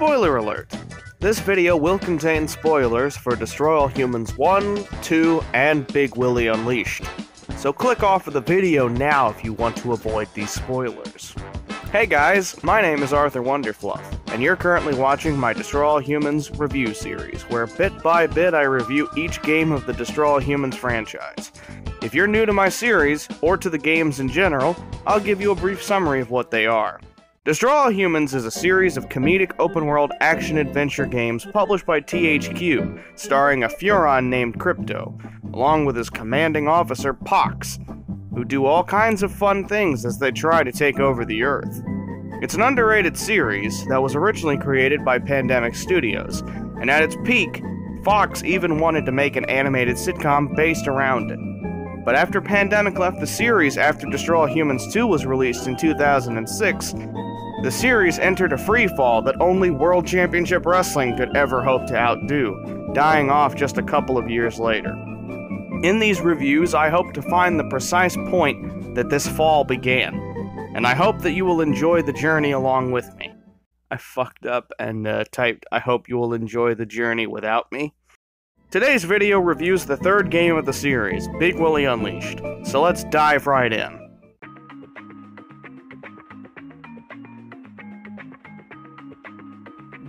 Spoiler alert! This video will contain spoilers for Destroy All Humans 1, 2, and Big Willy Unleashed. So click off of the video now if you want to avoid these spoilers. Hey guys, my name is Arthur Wonderfluff, and you're currently watching my Destroy All Humans review series, where bit by bit I review each game of the Destroy All Humans franchise. If you're new to my series, or to the games in general, I'll give you a brief summary of what they are. Destroy All Humans is a series of comedic open-world action-adventure games published by THQ, starring a Furon named Crypto, along with his commanding officer, Pox, who do all kinds of fun things as they try to take over the Earth. It's an underrated series that was originally created by Pandemic Studios, and at its peak, Fox even wanted to make an animated sitcom based around it. But after Pandemic left the series after Destroy All Humans 2 was released in 2006, the series entered a freefall that only World Championship Wrestling could ever hope to outdo, dying off just a couple of years later. In these reviews, I hope to find the precise point that this fall began, and I hope that you will enjoy the journey along with me. I fucked up and typed, I hope you will enjoy the journey without me. Today's video reviews the third game of the series, Big Willy Unleashed, so let's dive right in.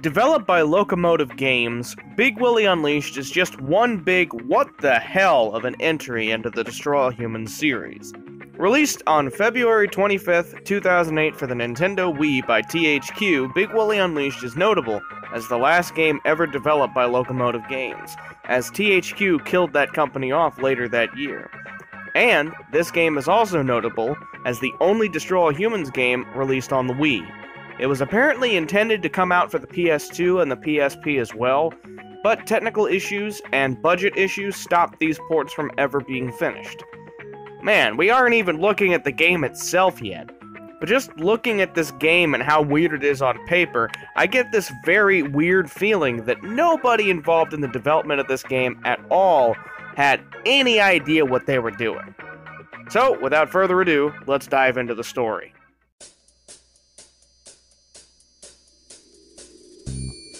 Developed by Locomotive Games, Big Willy Unleashed is just one big what the hell of an entry into the Destroy All Humans series. Released on February 25th, 2008 for the Nintendo Wii by THQ, Big Willy Unleashed is notable as the last game ever developed by Locomotive Games, as THQ killed that company off later that year. And this game is also notable as the only Destroy All Humans game released on the Wii. It was apparently intended to come out for the PS2 and the PSP as well, but technical issues and budget issues stopped these ports from ever being finished. Man, we aren't even looking at the game itself yet, but just looking at this game and how weird it is on paper, I get this very weird feeling that nobody involved in the development of this game at all had any idea what they were doing. So, without further ado, let's dive into the story.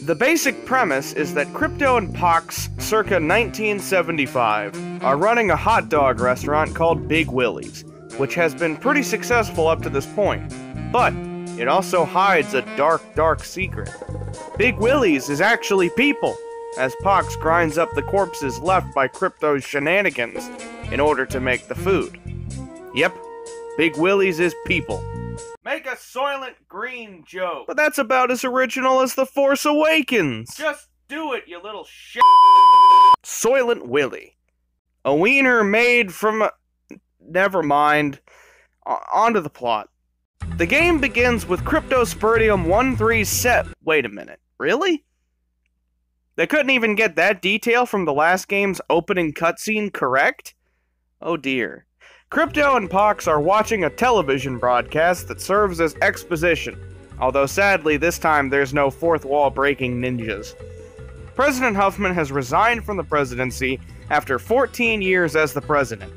The basic premise is that Crypto and Pox, circa 1975, are running a hot dog restaurant called Big Willy's, which has been pretty successful up to this point, but it also hides a dark secret. Big Willy's is actually people, as Pox grinds up the corpses left by Crypto's shenanigans in order to make the food. Yep, Big Willy's is people. Make a Soylent Green joke. But that's about as original as The Force Awakens. Just do it, you little shit. Soylent Willy. A wiener made from a... Never mind. On to the plot. The game begins with Cryptosporidium 137. Wait a minute. Really? They couldn't even get that detail from the last game's opening cutscene correct? Oh dear. Crypto and Pox are watching a television broadcast that serves as exposition, although sadly this time there's no fourth wall breaking ninjas. President Huffman has resigned from the presidency after 14 years as the president.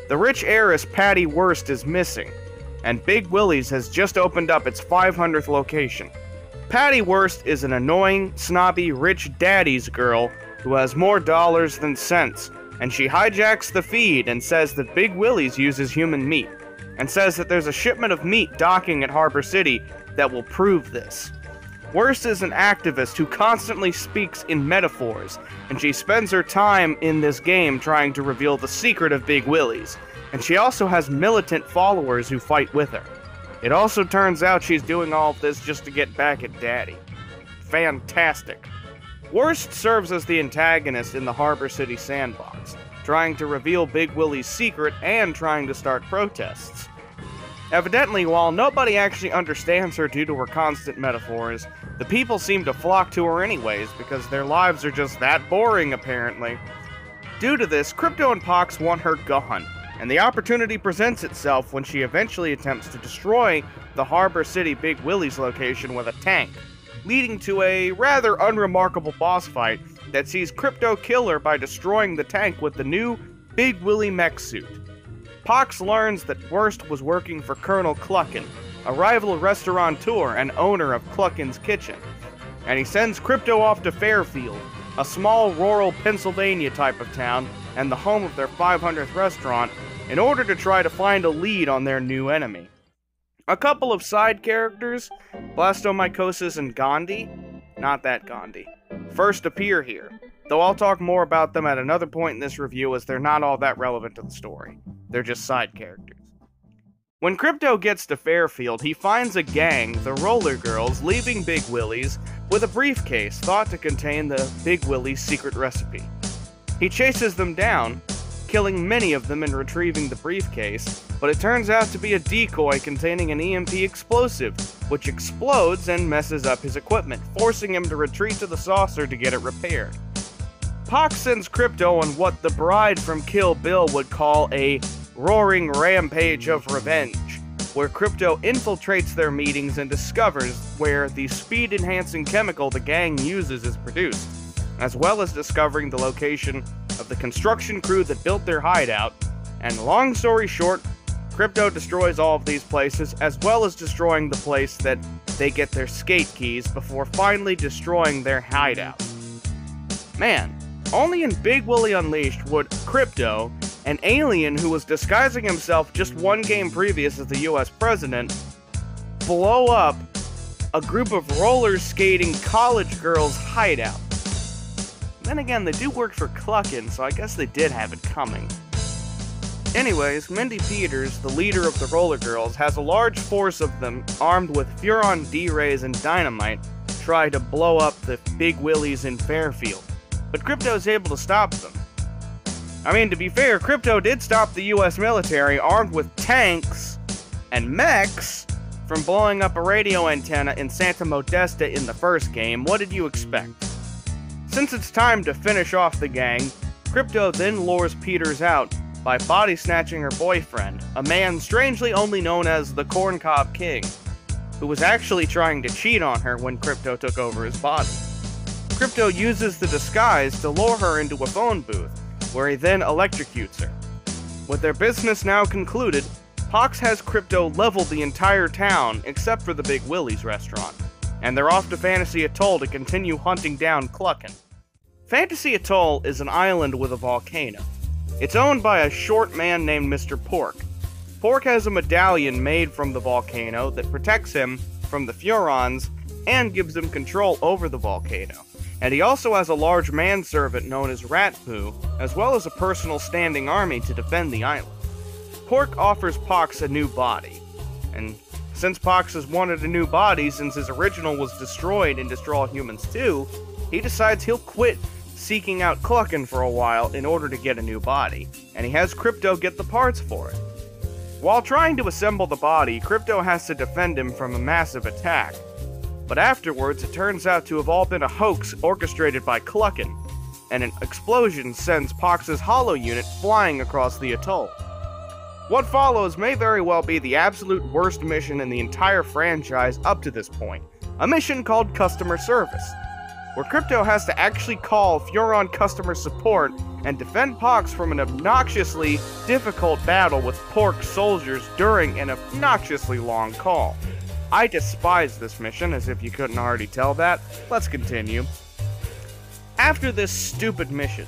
The rich heiress Patty Wurst is missing, and Big Willy's has just opened up its 500th location. Patty Wurst is an annoying, snobby, rich daddy's girl who has more dollars than sense, and she hijacks the feed and says that Big Willy's uses human meat, and says that there's a shipment of meat docking at Harbor City that will prove this. Wurst is an activist who constantly speaks in metaphors, and she spends her time in this game trying to reveal the secret of Big Willy's, and she also has militant followers who fight with her. It also turns out she's doing all of this just to get back at Daddy. Fantastic. Wurst serves as the antagonist in the Harbor City sandbox, trying to reveal Big Willy's secret and trying to start protests. Evidently, while nobody actually understands her due to her constant metaphors, the people seem to flock to her anyways because their lives are just that boring apparently. Due to this, Crypto and Pox want her gone, and the opportunity presents itself when she eventually attempts to destroy the Harbor City Big Willy's location with a tank, leading to a rather unremarkable boss fight that sees Crypto kill her by destroying the tank with the new Big Willy mech suit. Pox learns that Wurst was working for Colonel Cluckin, a rival restaurateur and owner of Cluckin's Kitchen. and he sends Crypto off to Fairfield, a small rural Pennsylvania type of town and the home of their 500th restaurant, in order to try to find a lead on their new enemy. A couple of side characters, Blastomycosis and Gandhi, not that Gandhi, first appear here, though I'll talk more about them at another point in this review as they're not all that relevant to the story. They're just side characters. When Crypto gets to Fairfield, he finds a gang, the Roller Girls, leaving Big Willy's with a briefcase thought to contain the Big Willy's secret recipe. He chases them down, killing many of them and retrieving the briefcase, but it turns out to be a decoy containing an EMP explosive, which explodes and messes up his equipment, forcing him to retreat to the saucer to get it repaired. Pox sends Crypto on what the bride from Kill Bill would call a roaring rampage of revenge, where Crypto infiltrates their meetings and discovers where the speed-enhancing chemical the gang uses is produced, as well as discovering the location of the construction crew that built their hideout, and long story short, Crypto destroys all of these places, as well as destroying the place that they get their skate keys before finally destroying their hideout. Man, only in Big Willy Unleashed would Crypto, an alien who was disguising himself just one game previous as the US president, blow up a group of roller skating college girls' hideout. Then again, they do work for Cluckin', so I guess they did have it coming. Anyways, Mindy Peters, the leader of the Roller Girls, has a large force of them armed with Furon D-Rays and dynamite try to blow up the Big Willies in Fairfield, but Crypto's able to stop them. I mean, to be fair, Crypto did stop the US military armed with tanks and mechs from blowing up a radio antenna in Santa Modesta in the first game. What did you expect? Since it's time to finish off the gang, Crypto then lures Peters out by body-snatching her boyfriend, a man strangely only known as the Corncob King, who was actually trying to cheat on her when Crypto took over his body. Crypto uses the disguise to lure her into a phone booth, where he then electrocutes her. With their business now concluded, Pox has Crypto level the entire town except for the Big Willy's restaurant, and they're off to Fantasy Atoll to continue hunting down Cluckin'. Fantasy Atoll is an island with a volcano. It's owned by a short man named Mr. Pork. Pork has a medallion made from the volcano that protects him from the Furons and gives him control over the volcano. And he also has a large manservant known as Ratpoo, as well as a personal standing army to defend the island. Pork offers Pox a new body, and since Pox has wanted a new body since his original was destroyed in Destroy All Humans 2, he decides he'll quit seeking out Cluckin' for a while in order to get a new body, and he has Crypto get the parts for it. While trying to assemble the body, Crypto has to defend him from a massive attack, but afterwards it turns out to have all been a hoax orchestrated by Cluckin', and an explosion sends Pox's hollow unit flying across the atoll. What follows may very well be the absolute worst mission in the entire franchise up to this point, a mission called Customer Service, where Crypto has to actually call Furon customer support and defend Pox from an obnoxiously difficult battle with Pork soldiers during an obnoxiously long call. I despise this mission, as if you couldn't already tell that. Let's continue. After this stupid mission,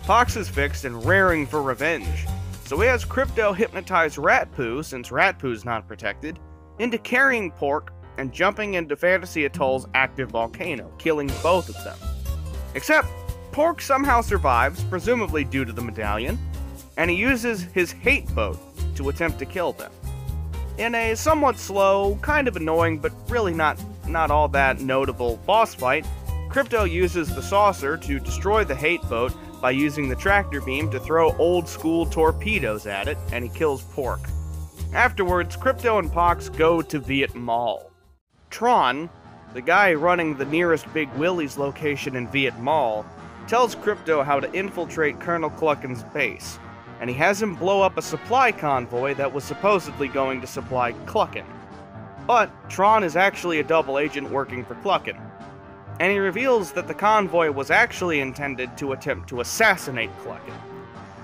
Pox is fixed and raring for revenge, so he has Crypto hypnotize Ratpoo, since Ratpoo's not protected, into carrying Pork and jumping into Fantasy Atoll's active volcano, killing both of them. Except, Pork somehow survives, presumably due to the medallion, and he uses his hate boat to attempt to kill them. In a somewhat slow, kind of annoying, but really not all that notable boss fight, Crypto uses the saucer to destroy the hate boat by using the tractor beam to throw old-school torpedoes at it, and he kills Pork. Afterwards, Crypto and Pox go to Viet Mall. Tron, the guy running the nearest Big Willy's location in Viet Mall, tells Crypto how to infiltrate Colonel Cluckin's base, and he has him blow up a supply convoy that was supposedly going to supply Cluckin'. But Tron is actually a double agent working for Cluckin', and he reveals that the convoy was actually intended to attempt to assassinate Cluckin'.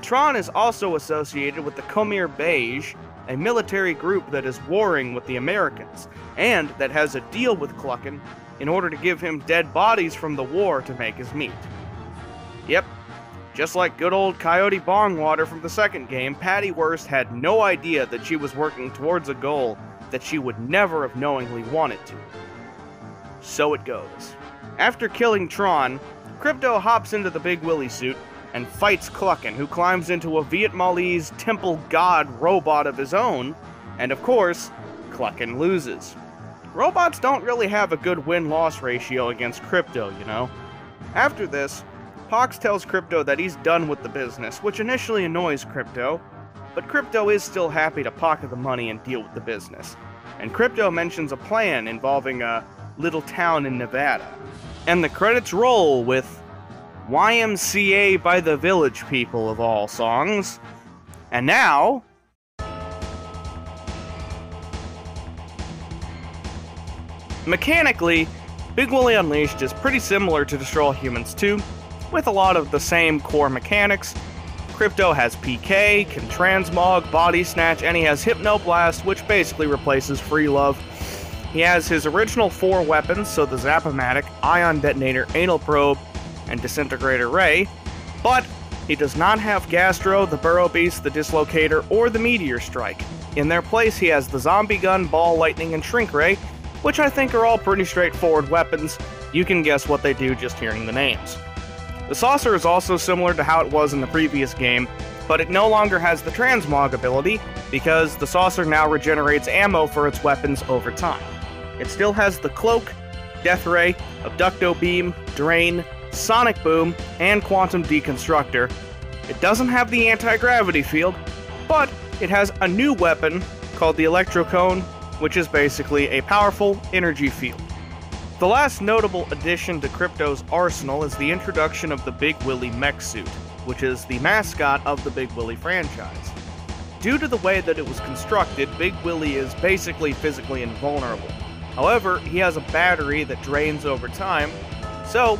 Tron is also associated with the Khmer Beige, a military group that is warring with the Americans, and that has a deal with Cluckin' in order to give him dead bodies from the war to make his meat. Yep, just like good old Coyote Bongwater from the second game, Patty Wurst had no idea that she was working towards a goal that she would never have knowingly wanted to. So it goes. After killing Tron, Crypto hops into the Big Willy suit and fights Cluckin', who climbs into a Vietmalese temple god robot of his own, and of course, Cluckin' loses. Robots don't really have a good win-loss ratio against Crypto, you know. After this, Pox tells Crypto that he's done with the business, which initially annoys Crypto, but Crypto is still happy to pocket the money and deal with the business. And Crypto mentions a plan involving a little town in Nevada. And the credits roll with YMCA by the Village People of all songs. And now... mechanically, Big Willy Unleashed is pretty similar to Destroy All Humans 2, with a lot of the same core mechanics. Crypto has PK, can transmog, body snatch, and he has Hypnoblast, which basically replaces Free Love. He has his original 4 weapons, so the Zap-O-Matic, Ion Detonator, Anal Probe, and Disintegrator Ray, but he does not have Gastro, the Burrow Beast, the Dislocator, or the Meteor Strike. In their place, he has the Zombie Gun, Ball Lightning, and Shrink Ray, which I think are all pretty straightforward weapons. You can guess what they do just hearing the names. The Saucer is also similar to how it was in the previous game, but it no longer has the Transmog ability, because the Saucer now regenerates ammo for its weapons over time. It still has the Cloak, Death Ray, Abducto Beam, Drain, Sonic Boom, and Quantum Deconstructor. It doesn't have the Anti-Gravity Field, but it has a new weapon called the Electrocone, which is basically a powerful energy field. The last notable addition to Crypto's arsenal is the introduction of the Big Willy mech suit, which is the mascot of the Big Willy franchise. Due to the way that it was constructed, Big Willy is basically physically invulnerable. However, he has a battery that drains over time, so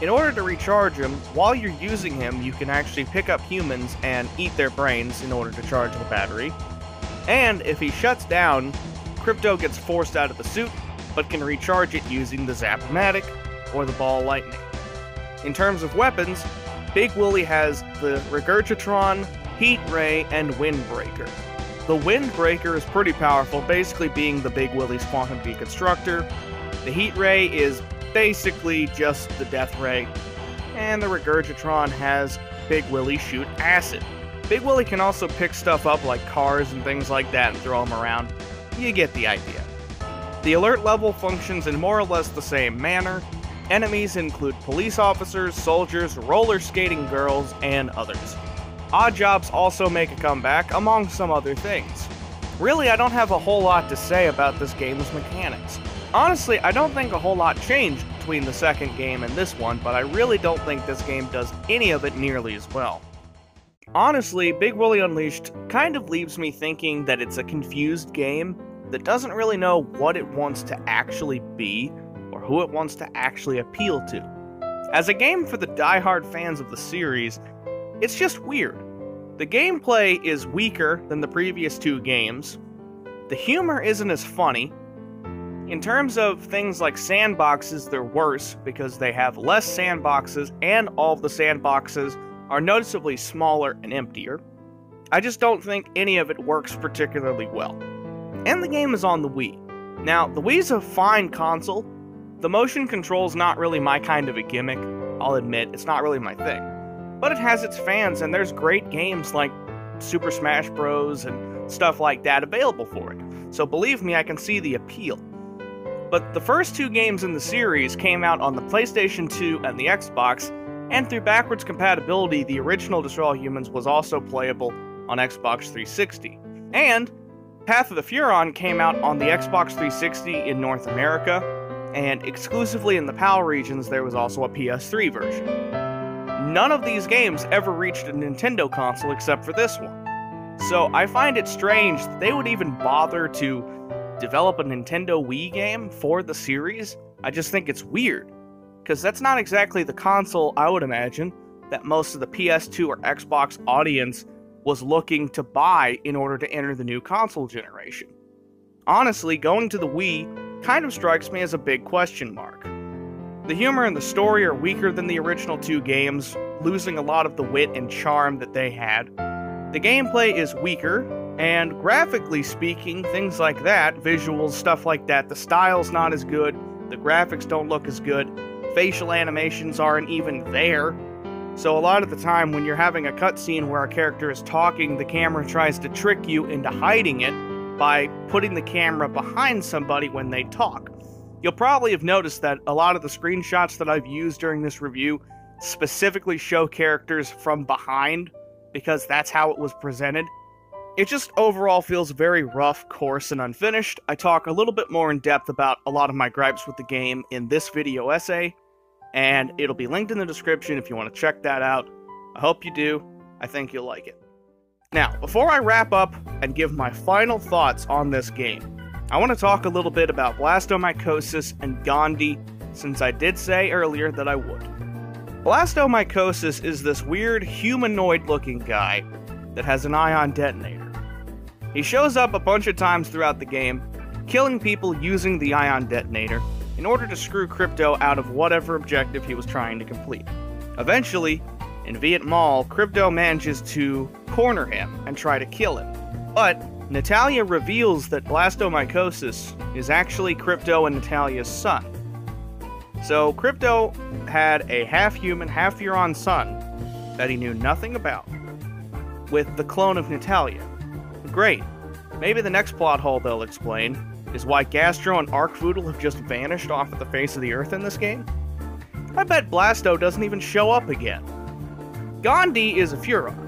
in order to recharge him, while you're using him, you can actually pick up humans and eat their brains in order to charge the battery. And if he shuts down, Crypto gets forced out of the suit, but can recharge it using the Zap-O-Matic or the Ball Lightning. In terms of weapons, Big Willy has the Regurgitron, Heat Ray, and Windbreaker. The Windbreaker is pretty powerful, basically being the Big Willy's Quantum Deconstructor. The Heat Ray is basically just the Death Ray, and the Regurgitron has Big Willy shoot acid. Big Willy can also pick stuff up like cars and things like that and throw them around. You get the idea. The alert level functions in more or less the same manner. Enemies include police officers, soldiers, roller skating girls, and others. Odd jobs also make a comeback, among some other things. Really, I don't have a whole lot to say about this game's mechanics. Honestly, I don't think a whole lot changed between the second game and this one, but I really don't think this game does any of it nearly as well. Honestly, Big Willy Unleashed kind of leaves me thinking that it's a confused game that doesn't really know what it wants to actually be, or who it wants to actually appeal to. As a game for the die-hard fans of the series, it's just weird. The gameplay is weaker than the previous 2 games. The humor isn't as funny. In terms of things like sandboxes, they're worse because they have less sandboxes and all of the sandboxes are noticeably smaller and emptier. I just don't think any of it works particularly well. And the game is on the Wii. Now, the Wii's a fine console. The motion control's not really my kind of a gimmick. I'll admit, it's not really my thing. But it has its fans, and there's great games like Super Smash Bros. And stuff like that available for it. So believe me, I can see the appeal. But the first 2 games in the series came out on the PlayStation 2 and the Xbox, and through backwards compatibility, the original Destroy All Humans was also playable on Xbox 360. And Path of the Furon came out on the Xbox 360 in North America, and exclusively in the PAL regions there was also a PS3 version. None of these games ever reached a Nintendo console except for this one. So I find it strange that they would even bother to develop a Nintendo Wii game for the series. I just think it's weird, because that's not exactly the console I would imagine that most of the PS2 or Xbox audience was looking to buy in order to enter the new console generation. Honestly, going to the Wii kind of strikes me as a big question mark. The humor and the story are weaker than the original two games, losing a lot of the wit and charm that they had. The gameplay is weaker, and graphically speaking, things like that, visuals, stuff like that, the style's not as good, the graphics don't look as good, facial animations aren't even there. So a lot of the time when you're having a cutscene where a character is talking, the camera tries to trick you into hiding it by putting the camera behind somebody when they talk. You'll probably have noticed that a lot of the screenshots that I've used during this review specifically show characters from behind, because that's how it was presented. It just overall feels very rough, coarse, and unfinished. I talk a little bit more in depth about a lot of my gripes with the game in this video essay, and it'll be linked in the description if you want to check that out. I hope you do. I think you'll like it. Now, before I wrap up and give my final thoughts on this game, I want to talk a little bit about blastomycosis and Gandhi, since I did say earlier that I would. Blastomycosis is this weird humanoid-looking guy that has an ion detonator. He shows up a bunch of times throughout the game, killing people using the ion detonator in order to screw Crypto out of whatever objective he was trying to complete. Eventually, in Viet Mall, Crypto manages to corner him and try to kill him. But Natalia reveals that blastomycosis is actually Crypto and Natalia's son. So Crypto had a half-human, half-Furon son that he knew nothing about, with the clone of Natalia. Great. Maybe the next plot hole they'll explain is why Gastro and Arkvoodle have just vanished off of the face of the earth in this game. I bet Blasto doesn't even show up again. Gandhi is a Furon.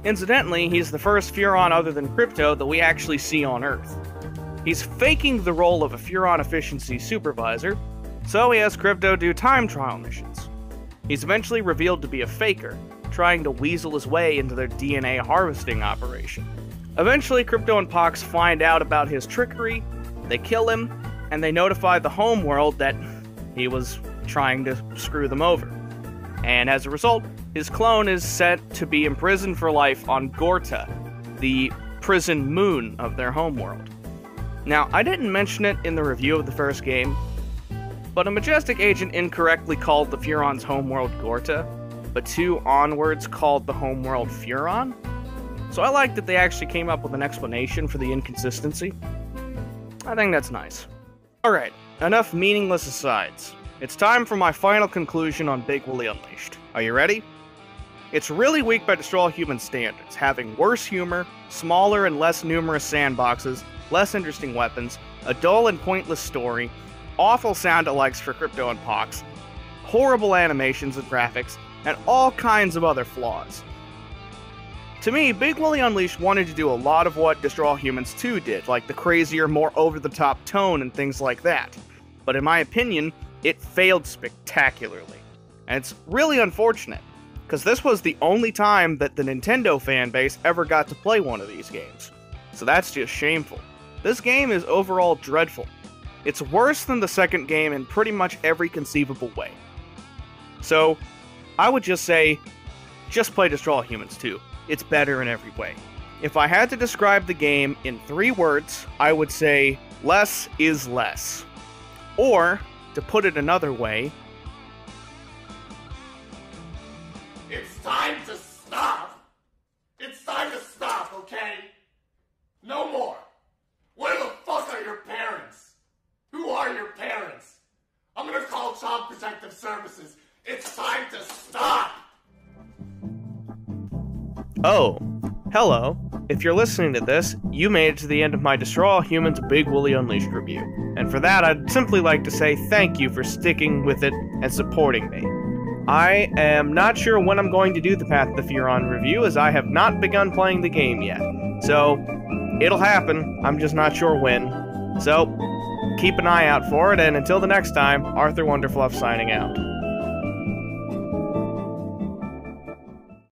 Incidentally, he's the first Furon other than Crypto that we actually see on Earth. He's faking the role of a Furon efficiency supervisor, so he has Crypto do time trial missions. He's eventually revealed to be a faker, trying to weasel his way into their DNA harvesting operation. Eventually, Crypto and Pox find out about his trickery, they kill him, and they notify the homeworld that he was trying to screw them over. And as a result, his clone is set to be imprisoned for life on Gorta, the prison moon of their homeworld. Now, I didn't mention it in the review of the first game, but a Majestic agent incorrectly called the Furon's homeworld Gorta, but 2 onwards called the homeworld Furon. So I like that they actually came up with an explanation for the inconsistency. I think that's nice. Alright, enough meaningless asides. It's time for my final conclusion on Big Willy Unleashed. Are you ready? It's really weak by Destroy All Human standards, having worse humor, smaller and less numerous sandboxes, less interesting weapons, a dull and pointless story, awful sound-alikes for Crypto and Pox, horrible animations and graphics, and all kinds of other flaws. To me, Big Willy Unleashed wanted to do a lot of what Destroy All Humans 2 did, like the crazier, more over-the-top tone and things like that. But in my opinion, it failed spectacularly. And it's really unfortunate, because this was the only time that the Nintendo fanbase ever got to play one of these games. So that's just shameful. This game is overall dreadful. It's worse than the second game in pretty much every conceivable way. So, I would just say, just play Destroy All Humans 2. It's better in every way. If I had to describe the game in 3 words, I would say, less is less. Or, to put it another way, it's time to stop! It's time to stop, okay? No more! Where the fuck are your parents? Who are your parents? I'm gonna call Child Protective Services. It's time to stop! oh, hello. If you're listening to this, you made it to the end of my Destroy All Humans Big Willy Unleashed review. And for that, I'd simply like to say thank you for sticking with it and supporting me. I am not sure when I'm going to do the Path to Furon review, as I have not begun playing the game yet. So, it'll happen, I'm just not sure when. So, keep an eye out for it, and until the next time, Arthur Wonderfluff signing out.